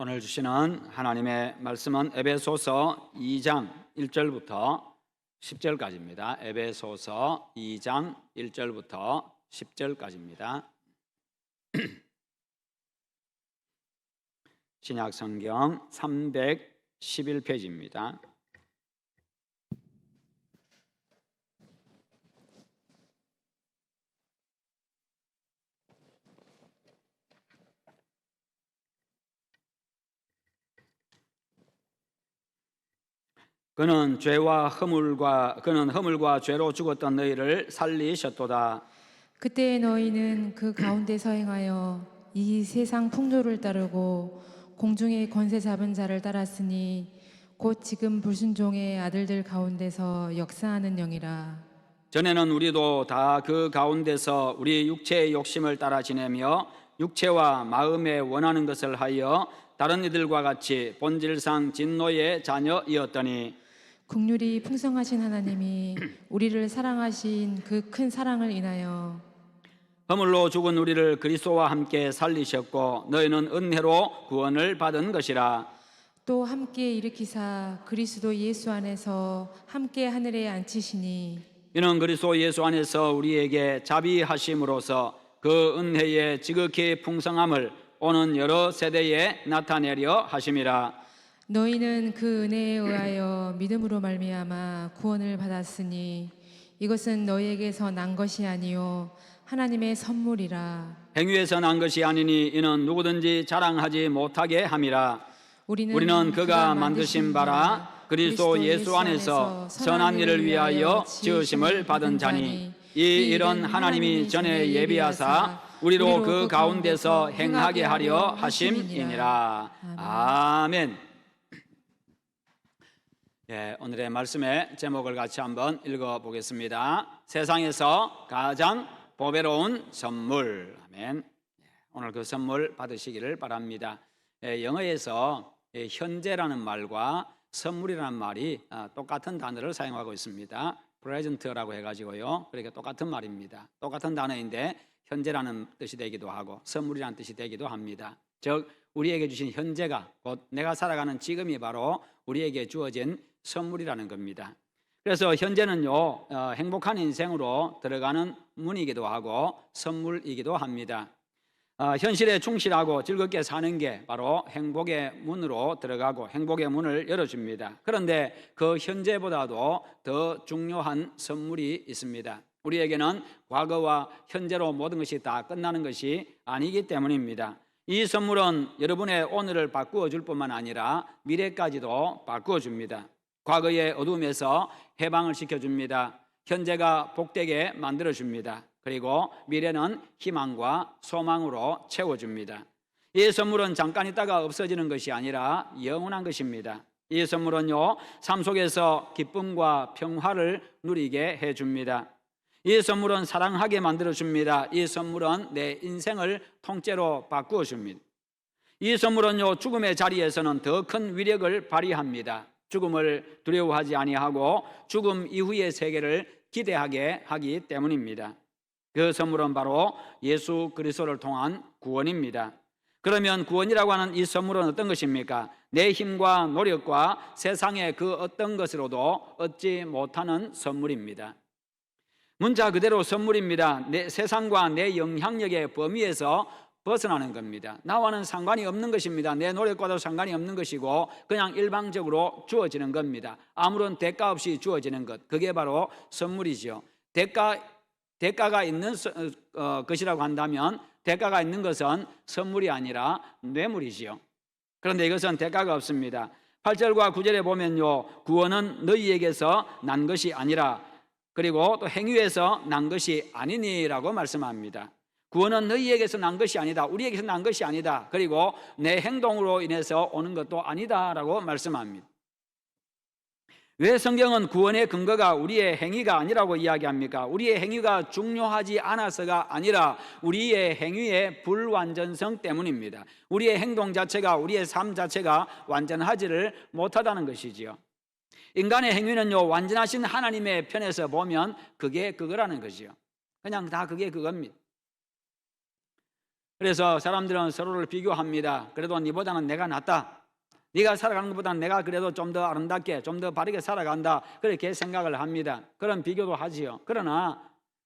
오늘 주시는 하나님의 말씀은 에베소서 2장 1절부터 10절까지입니다. 에베소서 2장 1절부터 10절까지입니다. 신약 성경 311페이지입니다. 그는 허물과 죄로 죽었던 너희를 살리셨도다. 그때 너희는 그 가운데서 행하여 이 세상 풍조를 따르고 공중의 권세 잡은 자를 따랐으니 곧 지금 불순종의 아들들 가운데서 역사하는 영이라. 전에는 우리도 다 그 가운데서 우리 육체의 욕심을 따라 지내며 육체와 마음에 원하는 것을 하여 다른 이들과 같이 본질상 진노의 자녀이었더니 국률이 풍성하신 하나님이 우리를 사랑하신 그 큰 사랑을 인하여 허물로 죽은 우리를 그리스도와 함께 살리셨고 너희는 은혜로 구원을 받은 것이라. 또 함께 일으키사 그리스도 예수 안에서 함께 하늘에 앉히시니 이는 그리스도 예수 안에서 우리에게 자비하심으로써 그 은혜의 지극히 풍성함을 오는 여러 세대에 나타내려 하심이라. 너희는 그 은혜에 의하여 믿음으로 말미암아 구원을 받았으니 이것은 너희에게서 난 것이 아니요 하나님의 선물이라. 행위에서 난 것이 아니니 이는 누구든지 자랑하지 못하게 함이라. 우리는 그가 만드신 바라 그리스도 예수 안에서 선한 일을 위하여 지으심을 받은 자니 이 일은 하나님이 전에 예비하사 우리로 그 가운데서 행하게 하려 하심이니라. 아멘. 오늘의 말씀의 제목을 같이 한번 읽어보겠습니다. 세상에서 가장 보배로운 선물. 아멘. 오늘 그 선물 받으시기를 바랍니다. 영어에서 현재라는 말과 선물이라는 말이 똑같은 단어를 사용하고 있습니다. present라고 해가지고요. 그러니까 똑같은 말입니다. 똑같은 단어인데 현재라는 뜻이 되기도 하고 선물이라는 뜻이 되기도 합니다. 즉 우리에게 주신 현재가 곧 내가 살아가는 지금이 바로 우리에게 주어진 선물이라는 겁니다. 그래서 현재는요 행복한 인생으로 들어가는 문이기도 하고 선물이기도 합니다. 현실에 충실하고 즐겁게 사는 게 바로 행복의 문으로 들어가고 행복의 문을 열어줍니다. 그런데 그 현재보다도 더 중요한 선물이 있습니다. 우리에게는 과거와 현재로 모든 것이 다 끝나는 것이 아니기 때문입니다. 이 선물은 여러분의 오늘을 바꾸어 줄 뿐만 아니라 미래까지도 바꾸어 줍니다. 과거의 어둠에서 해방을 시켜줍니다. 현재가 복되게 만들어줍니다. 그리고 미래는 희망과 소망으로 채워줍니다. 이 선물은 잠깐 있다가 없어지는 것이 아니라 영원한 것입니다. 이 선물은요 삶 속에서 기쁨과 평화를 누리게 해줍니다. 이 선물은 사랑하게 만들어줍니다. 이 선물은 내 인생을 통째로 바꾸어줍니다. 이 선물은요 죽음의 자리에서는 더 큰 위력을 발휘합니다. 죽음을 두려워하지 아니하고 죽음 이후의 세계를 기대하게 하기 때문입니다. 그 선물은 바로 예수 그리스도를 통한 구원입니다. 그러면 구원이라고 하는 이 선물은 어떤 것입니까? 내 힘과 노력과 세상의 그 어떤 것으로도 얻지 못하는 선물입니다. 문자 그대로 선물입니다. 내 세상과 내 영향력의 범위에서 벗어나는 겁니다. 나와는 상관이 없는 것입니다. 내 노력과도 상관이 없는 것이고 그냥 일방적으로 주어지는 겁니다. 아무런 대가 없이 주어지는 것, 그게 바로 선물이죠. 대가가 있는 것이라고 한다면 대가가 있는 것은 선물이 아니라 뇌물이지요. 그런데 이것은 대가가 없습니다. 8절과 9절에 보면요 구원은 너희에게서 난 것이 아니라 그리고 또 행위에서 난 것이 아니니라고 말씀합니다. 구원은 너희에게서 난 것이 아니다. 우리에게서 난 것이 아니다. 그리고 내 행동으로 인해서 오는 것도 아니다라고 말씀합니다. 왜 성경은 구원의 근거가 우리의 행위가 아니라고 이야기합니까? 우리의 행위가 중요하지 않아서가 아니라 우리의 행위의 불완전성 때문입니다. 우리의 행동 자체가 우리의 삶 자체가 완전하지를 못하다는 것이지요. 인간의 행위는요 완전하신 하나님의 편에서 보면 그게 그거라는 것이요. 그냥 다 그게 그겁니다. 그래서 사람들은 서로를 비교합니다. 그래도 네보다는 내가 낫다. 네가 살아가는 것보다는 내가 그래도 좀 더 아름답게, 좀 더 바르게 살아간다. 그렇게 생각을 합니다. 그런 비교도 하지요. 그러나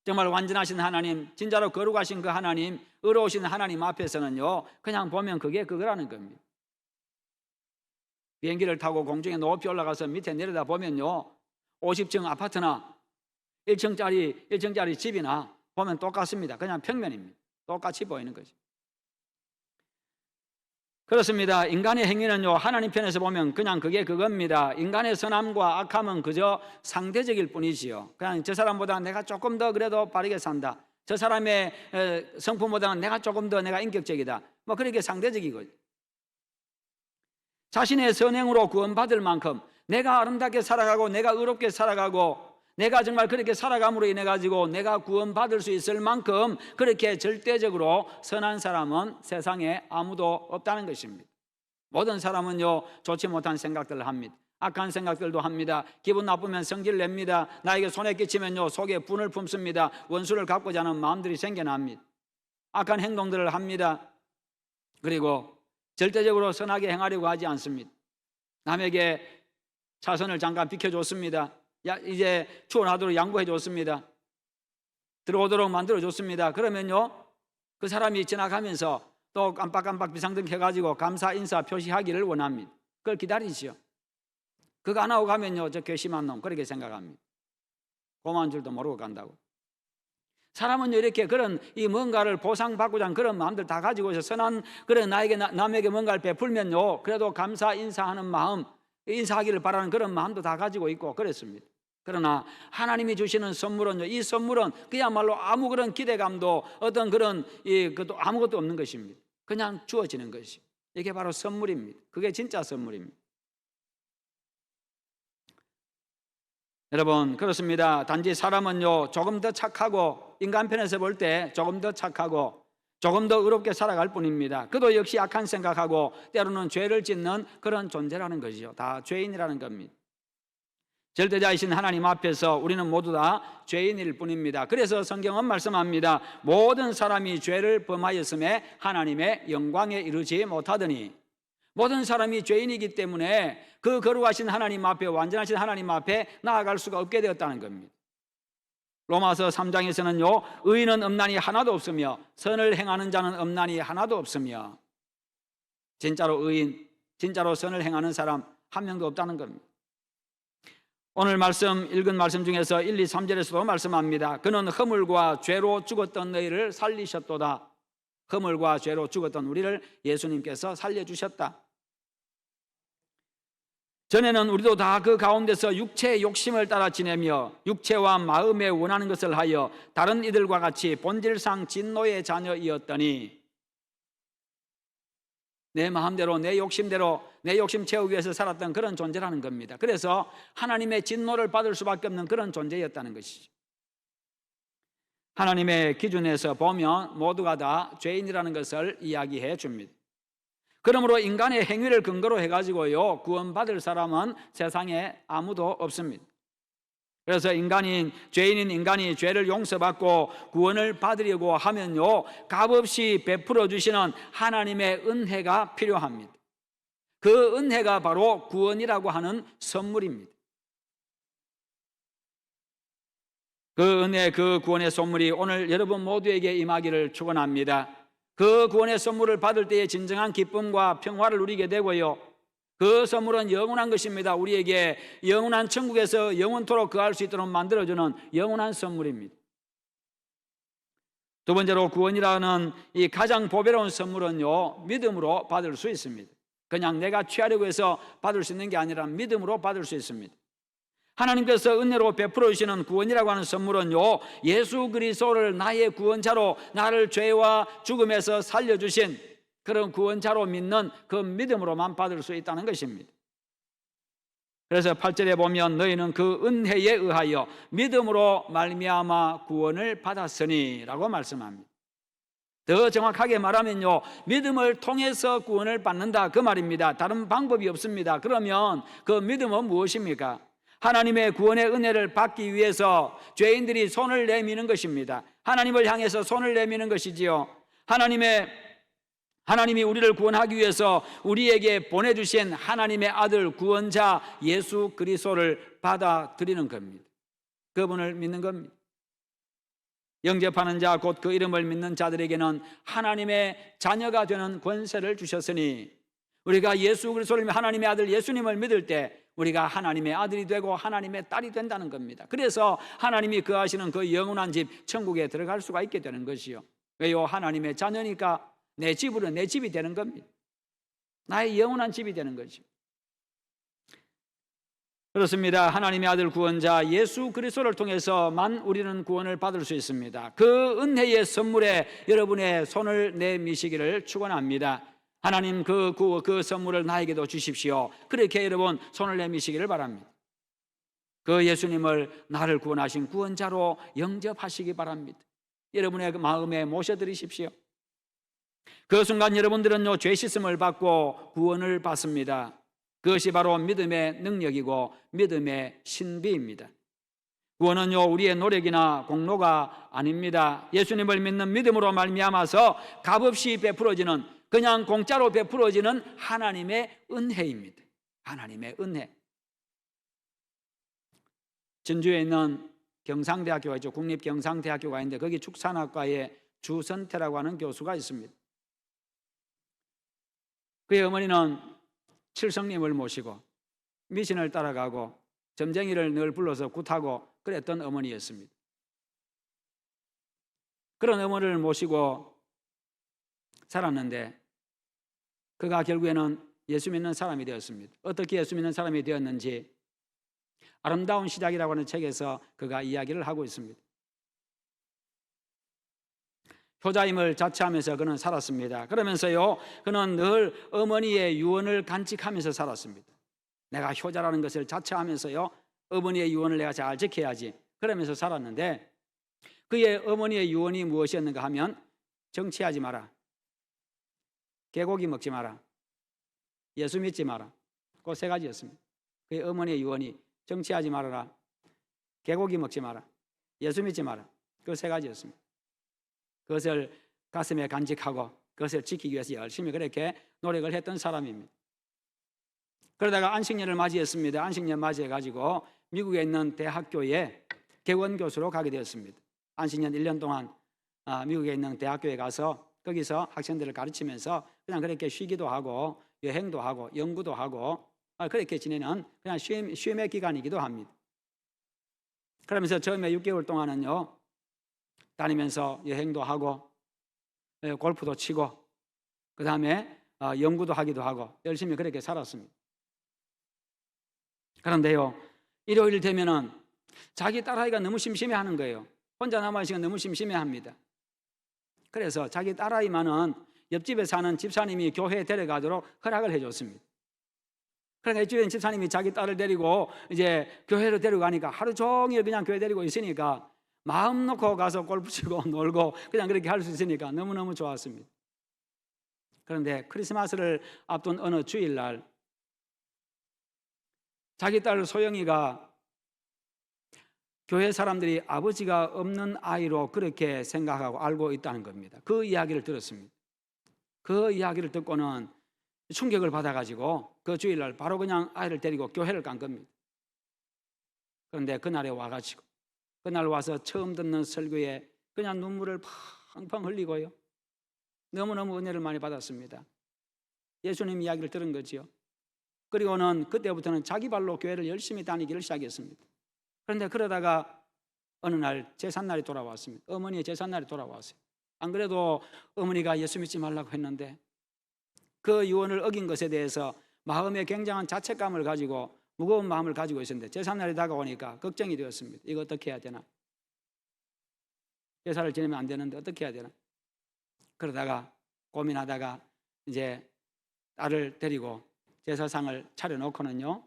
정말 완전하신 하나님, 진짜로 거룩하신 그 하나님, 의로우신 하나님 앞에서는요, 그냥 보면 그게 그거라는 겁니다. 비행기를 타고 공중에 높이 올라가서 밑에 내려다 보면요, 50층 아파트나 1층짜리 집이나 보면 똑같습니다. 그냥 평면입니다. 똑같이 보이는 거죠. 그렇습니다. 인간의 행위는요, 하나님 편에서 보면 그냥 그게 그겁니다. 인간의 선함과 악함은 그저 상대적일 뿐이지요. 그냥 저 사람보다 내가 조금 더 그래도 바르게 산다. 저 사람의 성품보다는 내가 조금 더 내가 인격적이다. 뭐 그렇게 상대적이거든요. 자신의 선행으로 구원받을 만큼 내가 아름답게 살아가고 내가 의롭게 살아가고 내가 정말 그렇게 살아감으로 인해 가지고 내가 구원받을 수 있을 만큼 그렇게 절대적으로 선한 사람은 세상에 아무도 없다는 것입니다. 모든 사람은요, 좋지 못한 생각들을 합니다. 악한 생각들도 합니다. 기분 나쁘면 성질을 냅니다. 나에게 손해 끼치면요, 속에 분을 품습니다. 원수를 갚고자 하는 마음들이 생겨납니다. 악한 행동들을 합니다. 그리고 절대적으로 선하게 행하려고 하지 않습니다. 남에게 차선을 잠깐 비켜줬습니다. 이제 추월하도록 양보해 줬습니다. 들어오도록 만들어 줬습니다. 그러면요, 그 사람이 지나가면서 또 깜빡깜빡 비상등 켜가지고 감사 인사 표시하기를 원합니다. 그걸 기다리지요. 그거 안 하고 가면요, 저 괘씸한 놈, 그렇게 생각합니다. 고마운 줄도 모르고 간다고. 사람은요, 이렇게 그런 이 뭔가를 보상받고자 하는 그런 마음들 다 가지고 있어. 선한 그런 남에게 뭔가를 베풀면요, 그래도 감사 인사하는 마음, 인사하기를 바라는 그런 마음도 다 가지고 있고 그랬습니다. 그러나 하나님이 주시는 선물은요, 이 선물은 그야말로 아무 그런 기대감도 어떤 그런 그것도 아무것도 없는 것입니다. 그냥 주어지는 것이. 이게 바로 선물입니다. 그게 진짜 선물입니다. 여러분, 그렇습니다. 단지 사람은요, 조금 더 착하고 인간 편에서 볼 때 조금 더 착하고 조금 더 의롭게 살아갈 뿐입니다. 그도 역시 악한 생각하고 때로는 죄를 짓는 그런 존재라는 것이죠. 다 죄인이라는 겁니다. 절대자이신 하나님 앞에서 우리는 모두 다 죄인일 뿐입니다. 그래서 성경은 말씀합니다. 모든 사람이 죄를 범하였음에 하나님의 영광에 이르지 못하더니, 모든 사람이 죄인이기 때문에 그 거룩하신 하나님 앞에, 완전하신 하나님 앞에 나아갈 수가 없게 되었다는 겁니다. 로마서 3장에서는요, 의인은 없나니 하나도 없으며 선을 행하는 자는 없나니 하나도 없으며, 진짜로 의인, 진짜로 선을 행하는 사람 한 명도 없다는 겁니다. 오늘 읽은 말씀 중에서 1, 2, 3절에서도 말씀합니다. 그는 허물과 죄로 죽었던 너희를 살리셨도다. 허물과 죄로 죽었던 우리를 예수님께서 살려주셨다. 전에는 우리도 다 그 가운데서 육체의 욕심을 따라 지내며 육체와 마음에 원하는 것을 하여 다른 이들과 같이 본질상 진노의 자녀이었더니, 내 마음대로 내 욕심대로 내 욕심 채우기 위해서 살았던 그런 존재라는 겁니다. 그래서 하나님의 진노를 받을 수밖에 없는 그런 존재였다는 것이죠. 하나님의 기준에서 보면 모두가 다 죄인이라는 것을 이야기해 줍니다. 그러므로 인간의 행위를 근거로 해가지고요, 구원받을 사람은 세상에 아무도 없습니다. 그래서 죄인인 인간이 죄를 용서받고 구원을 받으려고 하면요, 값없이 베풀어 주시는 하나님의 은혜가 필요합니다. 그 은혜가 바로 구원이라고 하는 선물입니다. 그 은혜, 그 구원의 선물이 오늘 여러분 모두에게 임하기를 축원합니다. 그 구원의 선물을 받을 때에 진정한 기쁨과 평화를 누리게 되고요, 그 선물은 영원한 것입니다. 우리에게 영원한 천국에서 영원토록 거할 수 있도록 만들어주는 영원한 선물입니다. 두 번째로, 구원이라는 이 가장 보배로운 선물은요, 믿음으로 받을 수 있습니다. 그냥 내가 취하려고 해서 받을 수 있는 게 아니라 믿음으로 받을 수 있습니다. 하나님께서 은혜로 베풀어 주시는 구원이라고 하는 선물은요, 예수 그리스도를 나의 구원자로, 나를 죄와 죽음에서 살려주신 그런 구원자로 믿는 그 믿음으로만 받을 수 있다는 것입니다. 그래서 8절에 보면 너희는 그 은혜에 의하여 믿음으로 말미암아 구원을 받았으니 라고 말씀합니다. 더 정확하게 말하면요, 믿음을 통해서 구원을 받는다, 그 말입니다. 다른 방법이 없습니다. 그러면 그 믿음은 무엇입니까? 하나님의 구원의 은혜를 받기 위해서 죄인들이 손을 내미는 것입니다. 하나님을 향해서 손을 내미는 것이지요. 하나님의 하나님이 우리를 구원하기 위해서 우리에게 보내주신 하나님의 아들 구원자 예수 그리스도를 받아들이는 겁니다. 그분을 믿는 겁니다. 영접하는 자 곧 그 이름을 믿는 자들에게는 하나님의 자녀가 되는 권세를 주셨으니 우리가 예수 그리스도를 하나님의 아들 예수님을 믿을 때 우리가 하나님의 아들이 되고 하나님의 딸이 된다는 겁니다. 그래서 하나님이 거하시는 그 영원한 집 천국에 들어갈 수가 있게 되는 것이요. 왜요? 하나님의 자녀니까 내 집으로 내 집이 되는 겁니다. 나의 영원한 집이 되는 거죠. 그렇습니다. 하나님의 아들 구원자 예수 그리스도를 통해서만 우리는 구원을 받을 수 있습니다. 그 은혜의 선물에 여러분의 손을 내미시기를 축원합니다. 하나님 그 선물을 나에게도 주십시오. 그렇게 여러분 손을 내미시기를 바랍니다. 그 예수님을 나를 구원하신 구원자로 영접하시기 바랍니다. 여러분의 마음에 모셔드리십시오. 그 순간 여러분들은요 죄 씻음을 받고 구원을 받습니다. 그것이 바로 믿음의 능력이고 믿음의 신비입니다. 구원은요 우리의 노력이나 공로가 아닙니다. 예수님을 믿는 믿음으로 말미암아서 값없이 베풀어지는, 그냥 공짜로 베풀어지는 하나님의 은혜입니다. 하나님의 은혜. 전주에 있는 경상대학교가 있죠. 국립경상대학교가 있는데 거기 축산학과에 주선태라고 하는 교수가 있습니다. 그의 어머니는 칠성님을 모시고 미신을 따라가고 점쟁이를 늘 불러서 굿하고 그랬던 어머니였습니다. 그런 어머니를 모시고 살았는데 그가 결국에는 예수 믿는 사람이 되었습니다. 어떻게 예수 믿는 사람이 되었는지 아름다운 시작이라고 하는 책에서 그가 이야기를 하고 있습니다. 효자임을 자처하면서 그는 살았습니다. 그러면서요 그는 늘 어머니의 유언을 간직하면서 살았습니다. 내가 효자라는 것을 자처하면서요 어머니의 유언을 내가 잘 지켜야지 그러면서 살았는데 그의 어머니의 유언이 무엇이었는가 하면 정치하지 마라, 개고기 먹지 마라, 예수 믿지 마라. 그 세 가지였습니다. 그의 어머니의 유언이 정치하지 말아라, 개고기 먹지 마라, 예수 믿지 마라. 그 세 가지였습니다. 그것을 가슴에 간직하고 그것을 지키기 위해서 열심히 그렇게 노력을 했던 사람입니다. 그러다가 안식년을 맞이했습니다. 안식년 맞이해가지고 미국에 있는 대학교에 개원 교수로 가게 되었습니다. 안식년 1년 동안 미국에 있는 대학교에 가서 거기서 학생들을 가르치면서 그냥 그렇게 쉬기도 하고 여행도 하고 연구도 하고 그렇게 지내는 그냥 쉼의 기간이기도 합니다. 그러면서 처음에 6개월 동안은요 다니면서 여행도 하고 골프도 치고 그 다음에 연구도 하기도 하고 열심히 그렇게 살았습니다. 그런데요 일요일 되면은 자기 딸아이가 너무 심심해하는 거예요. 혼자 남아있으니까 너무 심심해합니다. 그래서 자기 딸아이만은 옆집에 사는 집사님이 교회에 데려가도록 허락을 해줬습니다. 그러니까 옆집에 집사님이 자기 딸을 데리고 이제 교회로 데려가니까 하루 종일 그냥 교회 데리고 있으니까 마음 놓고 가서 골프 치고 놀고 그냥 그렇게 할 수 있으니까 너무너무 좋았습니다. 그런데 크리스마스를 앞둔 어느 주일날 자기 딸 소영이가 교회 사람들이 아버지가 없는 아이로 그렇게 생각하고 알고 있다는 겁니다. 그 이야기를 들었습니다. 그 이야기를 듣고는 충격을 받아가지고 그 주일날 바로 그냥 아이를 데리고 교회를 간 겁니다. 그런데 그날에 와가지고 그날 와서 처음 듣는 설교에 그냥 눈물을 펑펑 흘리고요. 너무너무 은혜를 많이 받았습니다. 예수님 이야기를 들은 거지요. 그리고는 그때부터는 자기 발로 교회를 열심히 다니기를 시작했습니다. 그런데 그러다가 어느 날 제삿날이 돌아왔습니다. 어머니의 제삿날이 돌아왔어요. 안 그래도 어머니가 예수 믿지 말라고 했는데 그 유언을 어긴 것에 대해서 마음에 굉장한 자책감을 가지고 무거운 마음을 가지고 있었는데 제삿날이 다가오니까 걱정이 되었습니다. 이거 어떻게 해야 되나? 제사를 지내면 안 되는데 어떻게 해야 되나? 그러다가 고민하다가 이제 딸을 데리고 제사상을 차려놓고는요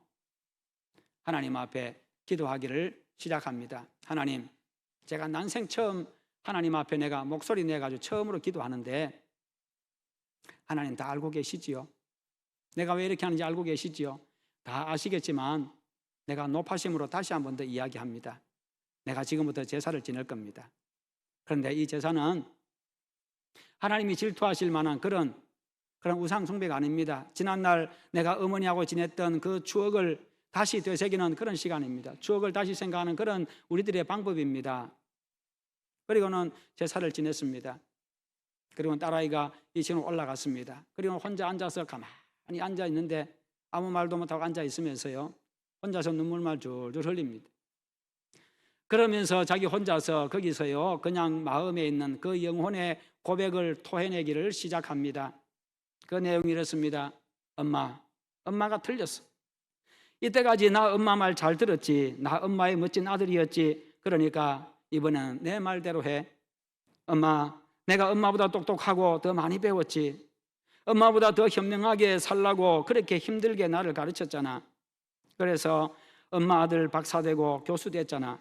하나님 앞에 기도하기를 시작합니다. 하나님, 제가 난생 처음 하나님 앞에 내가 목소리 내가지고 처음으로 기도하는데 하나님 다 알고 계시지요? 내가 왜 이렇게 하는지 알고 계시지요? 다 아시겠지만 내가 높아심으로 다시 한 번 더 이야기합니다. 내가 지금부터 제사를 지낼 겁니다. 그런데 이 제사는 하나님이 질투하실 만한 그런 그런 우상 숭배가 아닙니다. 지난날 내가 어머니하고 지냈던 그 추억을 다시 되새기는 그런 시간입니다. 추억을 다시 생각하는 그런 우리들의 방법입니다. 그리고는 제사를 지냈습니다. 그리고 딸아이가 2층으로 올라갔습니다. 그리고 혼자 앉아서 가만히 앉아 있는데 아무 말도 못하고 앉아 있으면서요, 혼자서 눈물만 줄줄 흘립니다. 그러면서 자기 혼자서 거기서요, 그냥 마음에 있는 그 영혼의 고백을 토해내기를 시작합니다. 그 내용이 이렇습니다. 엄마가 틀렸어. 이때까지 나 엄마 말 잘 들었지. 나 엄마의 멋진 아들이었지. 그러니까 이번엔 내 말대로 해. 엄마, 내가 엄마보다 똑똑하고 더 많이 배웠지. 엄마보다 더 현명하게 살라고 그렇게 힘들게 나를 가르쳤잖아. 그래서 엄마 아들 박사 되고 교수 됐잖아.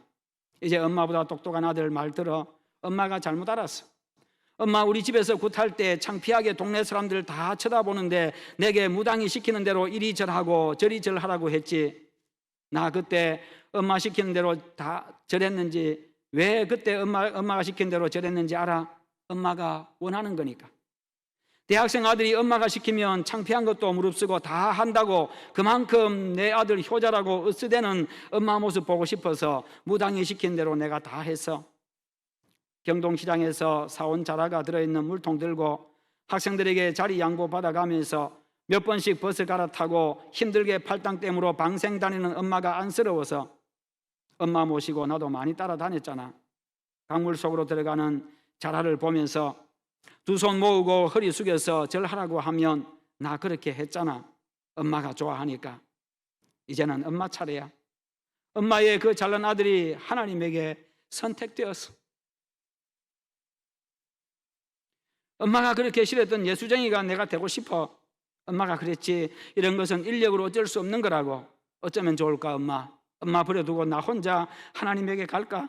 이제 엄마보다 똑똑한 아들 말 들어. 엄마가 잘못 알았어. 엄마, 우리 집에서 굿할 때 창피하게 동네 사람들 다 쳐다보는데 내게 무당이 시키는 대로 이리절하고 저리절하라고 했지. 나 그때 엄마 시키는 대로 다 절했는지, 왜 그때 엄마가 시킨 대로 절했는지 알아? 엄마가 원하는 거니까. 대학생 아들이 엄마가 시키면 창피한 것도 무릅쓰고 다 한다고, 그만큼 내 아들 효자라고 으스대는 엄마 모습 보고 싶어서 무당이 시킨 대로 내가 다 했어. 경동시장에서 사온 자라가 들어있는 물통 들고 학생들에게 자리 양보 받아가면서 몇 번씩 버스 갈아타고 힘들게 팔당 댐으로 방생 다니는 엄마가 안쓰러워서 엄마 모시고 나도 많이 따라다녔잖아. 강물 속으로 들어가는 자라를 보면서 두 손 모으고 허리 숙여서 절하라고 하면 나 그렇게 했잖아. 엄마가 좋아하니까. 이제는 엄마 차례야. 엄마의 그 잘난 아들이 하나님에게 선택되었어. 엄마가 그렇게 싫어했던 예수쟁이가 내가 되고 싶어. 엄마가 그랬지. 이런 것은 인력으로 어쩔 수 없는 거라고. 어쩌면 좋을까, 엄마? 엄마 버려두고 나 혼자 하나님에게 갈까?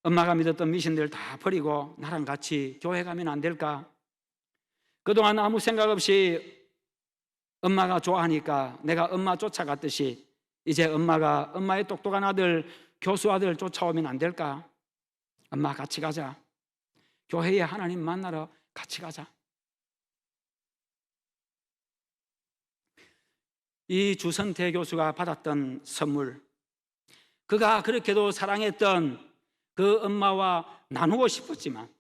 엄마가 믿었던 미신들 다 버리고 나랑 같이 교회 가면 안 될까? 그동안 아무 생각 없이 엄마가 좋아하니까 내가 엄마 쫓아갔듯이 이제 엄마의 똑똑한 아들, 교수 아들 쫓아오면 안 될까? 엄마 같이 가자. 교회에 하나님 만나러 같이 가자. 이 주선태 교수가 받았던 선물, 그가 그렇게도 사랑했던 그 엄마와 나누고 싶었지만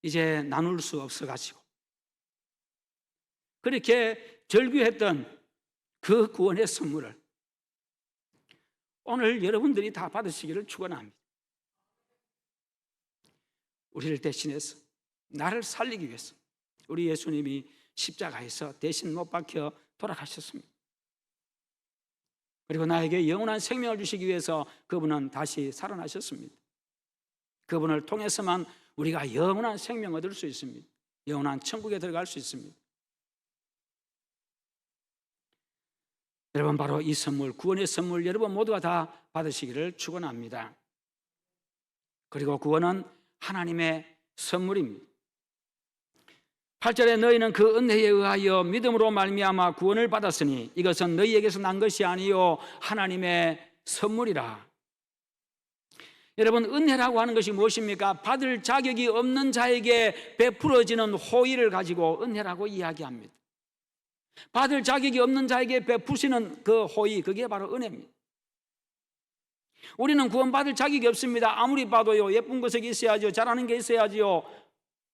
이제 나눌 수 없어가지고 그렇게 절규했던 그 구원의 선물을 오늘 여러분들이 다 받으시기를 축원합니다. 우리를 대신해서 나를 살리기 위해서 우리 예수님이 십자가에서 대신 못 박혀 돌아가셨습니다. 그리고 나에게 영원한 생명을 주시기 위해서 그분은 다시 살아나셨습니다. 그분을 통해서만 우리가 영원한 생명을 얻을 수 있습니다. 영원한 천국에 들어갈 수 있습니다. 여러분, 바로 이 선물, 구원의 선물 여러분 모두가 다 받으시기를 축원합니다. 그리고 구원은 하나님의 선물입니다. 8절에 너희는 그 은혜에 의하여 믿음으로 말미암아 구원을 받았으니 이것은 너희에게서 난 것이 아니요 하나님의 선물이라. 여러분, 은혜라고 하는 것이 무엇입니까? 받을 자격이 없는 자에게 베풀어지는 호의를 가지고 은혜라고 이야기합니다. 받을 자격이 없는 자에게 베푸시는 그 호의, 그게 바로 은혜입니다. 우리는 구원받을 자격이 없습니다. 아무리 봐도요, 예쁜 구석이 있어야죠, 잘하는 게 있어야지요,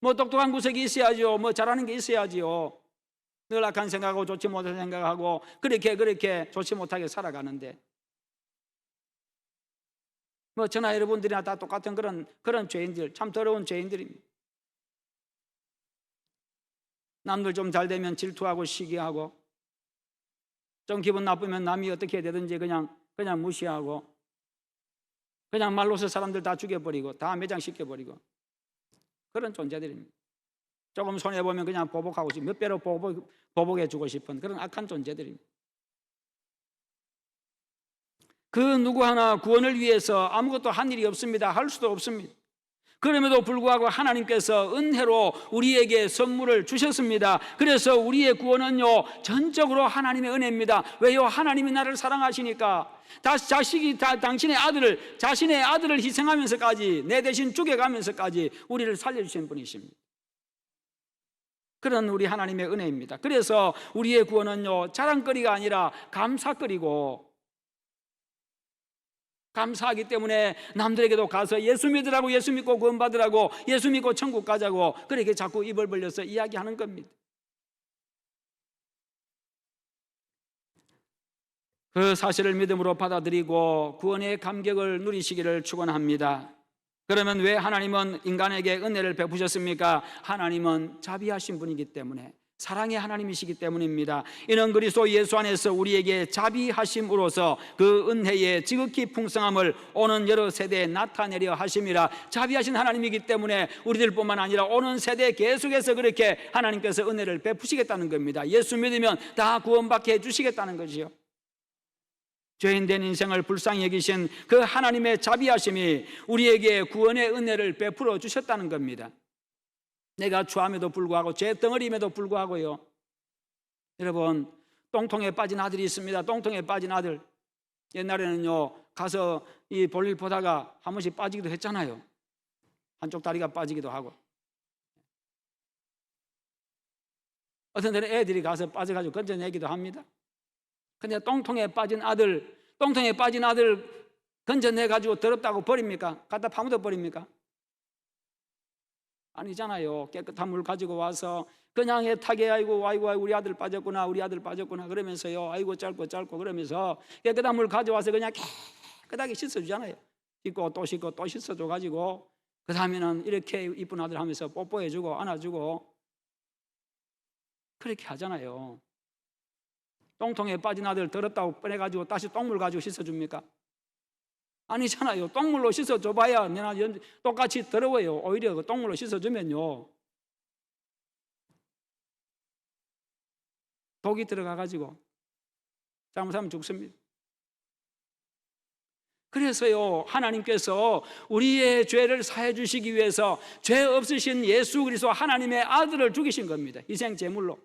뭐 똑똑한 구석이 있어야죠, 뭐 잘하는 게 있어야지요. 늘 악한 생각하고 좋지 못한 생각하고 그렇게 좋지 못하게 살아가는데 뭐 저나 여러분들이나 다 똑같은 그런 죄인들, 참 더러운 죄인들입니다. 남들 좀 잘 되면 질투하고 시기하고, 좀 기분 나쁘면 남이 어떻게 되든지 그냥 무시하고, 그냥 말로서 사람들 다 죽여버리고 다 매장시켜버리고 그런 존재들입니다. 조금 손해보면 그냥 보복하고 몇 배로 보복해주고 싶은 그런 악한 존재들입니다. 그 누구 하나 구원을 위해서 아무것도 한 일이 없습니다. 할 수도 없습니다. 그럼에도 불구하고 하나님께서 은혜로 우리에게 선물을 주셨습니다. 그래서 우리의 구원은요, 전적으로 하나님의 은혜입니다. 왜요? 하나님이 나를 사랑하시니까. 자신의 아들을 희생하면서까지, 내 대신 죽여가면서까지 우리를 살려주신 분이십니다. 그런 우리 하나님의 은혜입니다. 그래서 우리의 구원은요, 자랑거리가 아니라 감사거리고, 감사하기 때문에 남들에게도 가서 예수 믿으라고, 예수 믿고 구원받으라고, 예수 믿고 천국 가자고 그렇게 자꾸 입을 벌려서 이야기하는 겁니다. 그 사실을 믿음으로 받아들이고 구원의 감격을 누리시기를 축원합니다. 그러면 왜 하나님은 인간에게 은혜를 베푸셨습니까? 하나님은 자비하신 분이기 때문에, 사랑의 하나님이시기 때문입니다. 이는 그리스도 예수 안에서 우리에게 자비하심으로써 그 은혜의 지극히 풍성함을 오는 여러 세대에 나타내려 하심이라. 자비하신 하나님이기 때문에 우리들뿐만 아니라 오는 세대에 계속해서 그렇게 하나님께서 은혜를 베푸시겠다는 겁니다. 예수 믿으면 다 구원받게 해주시겠다는 것이요, 죄인된 인생을 불쌍히 여기신 그 하나님의 자비하심이 우리에게 구원의 은혜를 베풀어 주셨다는 겁니다. 내가 추함에도 불구하고, 죄 덩어리임에도 불구하고요, 여러분, 똥통에 빠진 아들이 있습니다. 똥통에 빠진 아들. 옛날에는요, 가서 이 볼일 보다가 한 번씩 빠지기도 했잖아요. 한쪽 다리가 빠지기도 하고. 어떤 데는 애들이 가서 빠져가지고 건져내기도 합니다. 근데 똥통에 빠진 아들 건져내가지고 더럽다고 버립니까? 갖다 파묻어 버립니까? 아니잖아요. 깨끗한 물 가지고 와서 그냥 애타게 아이고 우리 아들 빠졌구나, 우리 아들 빠졌구나 그러면서요, 아이고 짧고 그러면서 깨끗한 물 가져와서 그냥 깨끗하게 씻어주잖아요. 씻고 또 씻고 또 씻어줘가지고 그 다음에는 이렇게 이쁜 아들 하면서 뽀뽀해주고 안아주고 그렇게 하잖아요. 똥통에 빠진 아들 더럽다고 꺼내가지고 다시 똥물 가지고 씻어줍니까? 아니잖아요. 똥물로 씻어줘봐야 똑같이 더러워요. 오히려 그 똥물로 씻어주면요, 독이 들어가가지고 잘못하면 죽습니다. 그래서요, 하나님께서 우리의 죄를 사해 주시기 위해서 죄 없으신 예수 그리스도 하나님의 아들을 죽이신 겁니다. 희생 제물로.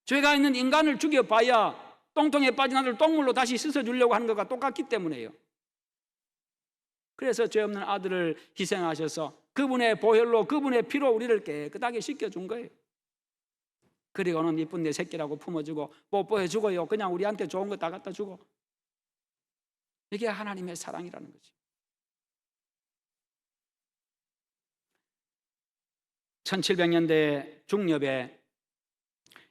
죄가 있는 인간을 죽여봐야 똥통에 빠진 아들 똥물로 다시 씻어주려고 하는 것과 똑같기 때문에요. 그래서 죄 없는 아들을 희생하셔서 그분의 보혈로, 그분의 피로 우리를 깨끗하게 씻겨준 거예요. 그리고는 이쁜 내 새끼라고 품어주고 뽀뽀해주고요, 그냥 우리한테 좋은 거 다 갖다 주고. 이게 하나님의 사랑이라는 거죠. 1700년대 중엽에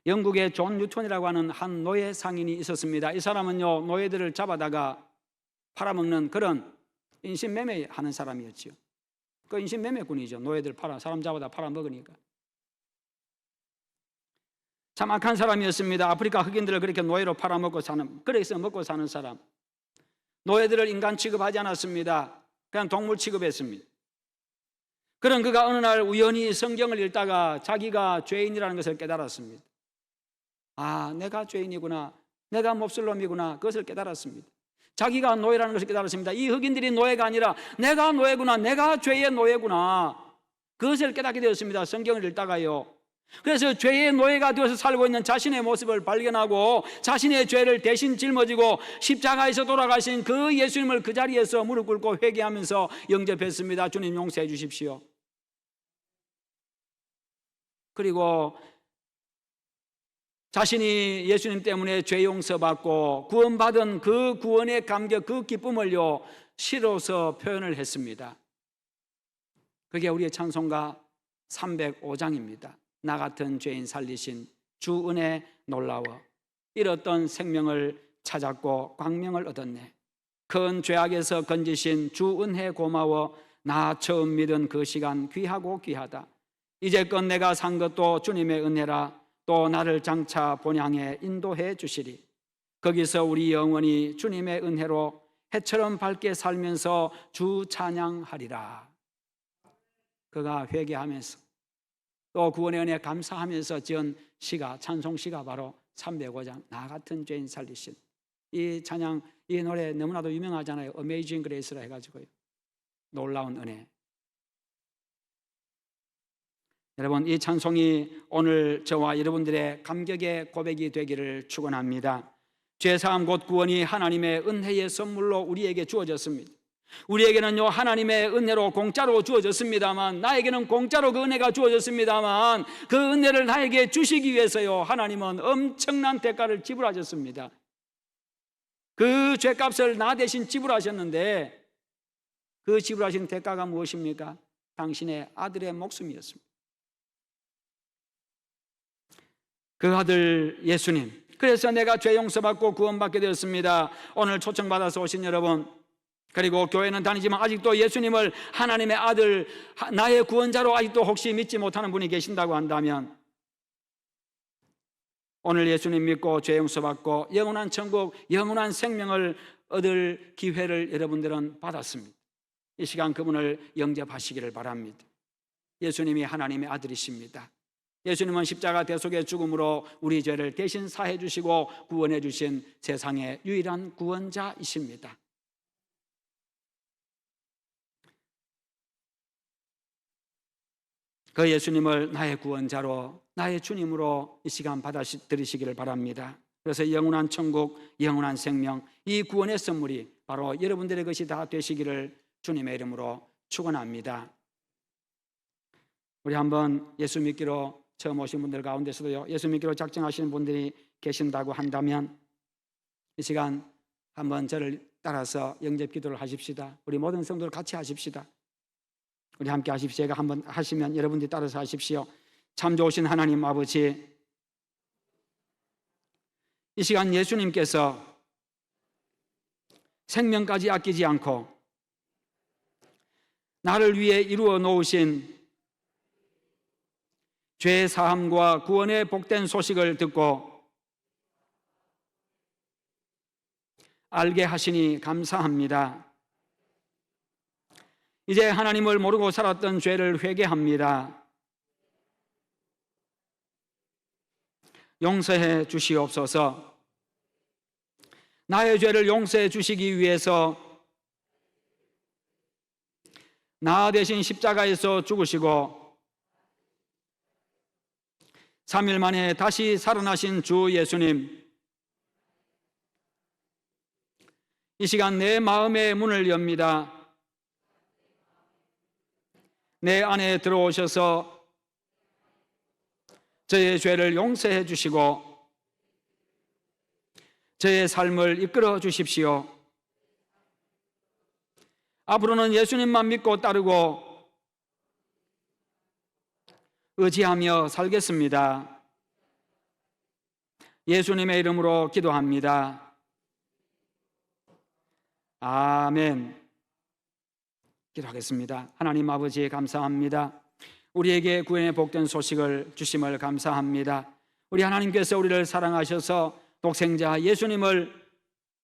영국의 존 뉴턴이라고 하는 한 노예 상인이 있었습니다. 이 사람은요, 노예들을 잡아다가 팔아먹는 그런 인신매매하는 사람이었죠. 그 인신매매꾼이죠. 노예들 사람 잡아다 팔아먹으니까. 참 악한 사람이었습니다. 아프리카 흑인들을 그렇게 노예로 팔아먹고 그래서 먹고 사는 사람. 노예들을 인간 취급하지 않았습니다. 그냥 동물 취급했습니다. 그런 그가 어느 날 우연히 성경을 읽다가 자기가 죄인이라는 것을 깨달았습니다. 아, 내가 죄인이구나, 내가 몹쓸 놈이구나, 그것을 깨달았습니다. 자기가 노예라는 것을 깨달았습니다. 이 흑인들이 노예가 아니라 내가 노예구나, 내가 죄의 노예구나, 그것을 깨닫게 되었습니다. 성경을 읽다가요. 그래서 죄의 노예가 되어서 살고 있는 자신의 모습을 발견하고 자신의 죄를 대신 짊어지고 십자가에서 돌아가신 그 예수님을 그 자리에서 무릎 꿇고 회개하면서 영접했습니다. 주님 용서해 주십시오. 그리고 자신이 예수님 때문에 죄 용서받고 구원받은 그 구원의 감격, 그 기쁨을요, 시로서 표현을 했습니다. 그게 우리의 찬송가 305장입니다. 나 같은 죄인 살리신 주 은혜 놀라워, 잃었던 생명을 찾았고 광명을 얻었네. 큰 죄악에서 건지신 주 은혜 고마워, 나 처음 믿은 그 시간 귀하고 귀하다. 이제껏 내가 산 것도 주님의 은혜라. 또 나를 장차 본향에 인도해 주시리. 거기서 우리 영원히 주님의 은혜로 해처럼 밝게 살면서 주 찬양하리라. 그가 회개하면서 또 구원의 은혜에 감사하면서 지은 시가, 찬송시가 바로 305장 나 같은 죄인 살리신. 이 찬양, 이 노래 너무나도 유명하잖아요. Amazing Grace라 해가지고요, 놀라운 은혜. 여러분, 이 찬송이 오늘 저와 여러분들의 감격의 고백이 되기를 축원합니다. 죄사함 곧 구원이 하나님의 은혜의 선물로 우리에게 주어졌습니다. 우리에게는요, 하나님의 은혜로 공짜로 주어졌습니다만, 나에게는 공짜로 그 은혜가 주어졌습니다만, 그 은혜를 나에게 주시기 위해서요, 하나님은 엄청난 대가를 지불하셨습니다. 그 죄값을 나 대신 지불하셨는데, 그 지불하신 대가가 무엇입니까? 당신의 아들의 목숨이었습니다. 그 아들 예수님, 그래서 내가 죄 용서받고 구원받게 되었습니다. 오늘 초청받아서 오신 여러분, 그리고 교회는 다니지만 아직도 예수님을 하나님의 아들, 나의 구원자로 아직도 혹시 믿지 못하는 분이 계신다고 한다면, 오늘 예수님 믿고 죄 용서받고 영원한 천국, 영원한 생명을 얻을 기회를 여러분들은 받았습니다. 이 시간 그분을 영접하시기를 바랍니다. 예수님이 하나님의 아들이십니다. 예수님은 십자가 대속의 죽음으로 우리 죄를 대신 사해 주시고 구원해 주신 세상의 유일한 구원자이십니다. 그 예수님을 나의 구원자로, 나의 주님으로 이 시간 받아들이시기를 바랍니다. 그래서 영원한 천국, 영원한 생명, 이 구원의 선물이 바로 여러분들의 것이 다 되시기를 주님의 이름으로 축원합니다. 우리 한번 예수 믿기로 처음 오신 분들 가운데서도요, 예수 믿기로 작정하시는 분들이 계신다고 한다면 이 시간 한번 저를 따라서 영접 기도를 하십시다. 우리 모든 성도들 같이 하십시다. 우리 함께 하십시오. 제가 한번 하시면 여러분들이 따라서 하십시오. 참 좋으신 하나님 아버지, 이 시간 예수님께서 생명까지 아끼지 않고 나를 위해 이루어 놓으신 죄 사함과 구원의 복된 소식을 듣고 알게 하시니 감사합니다. 이제 하나님을 모르고 살았던 죄를 회개합니다. 용서해 주시옵소서. 나의 죄를 용서해 주시기 위해서 나 대신 십자가에서 죽으시고 3일 만에 다시 살아나신 주 예수님, 이 시간 내 마음의 문을 엽니다. 내 안에 들어오셔서 저의 죄를 용서해 주시고 저의 삶을 이끌어 주십시오. 앞으로는 예수님만 믿고 따르고 의지하며 살겠습니다. 예수님의 이름으로 기도합니다. 아멘. 기도하겠습니다. 하나님 아버지, 감사합니다. 우리에게 구원의 복된 소식을 주심을 감사합니다. 우리 하나님께서 우리를 사랑하셔서 독생자 예수님을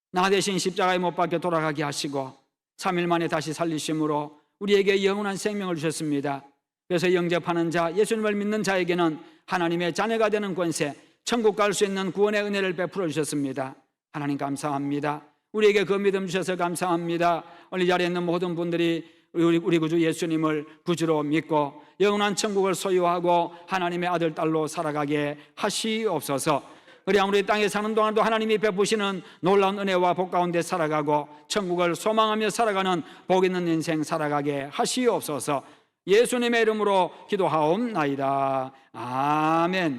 나 대신 십자가에 못 박혀 돌아가게 하시고 3일 만에 다시 살리심으로 우리에게 영원한 생명을 주셨습니다. 그래서 영접하는 자, 예수님을 믿는 자에게는 하나님의 자녀가 되는 권세, 천국 갈 수 있는 구원의 은혜를 베풀어 주셨습니다. 하나님 감사합니다. 우리에게 그 믿음 주셔서 감사합니다. 오늘 이 자리에 있는 모든 분들이 우리 구주 예수님을 구주로 믿고 영원한 천국을 소유하고 하나님의 아들, 딸로 살아가게 하시옵소서. 우리 아무리 땅에 사는 동안도 하나님이 베푸시는 놀라운 은혜와 복 가운데 살아가고 천국을 소망하며 살아가는 복 있는 인생 살아가게 하시옵소서. 예수님의 이름으로 기도하옵나이다. 아멘.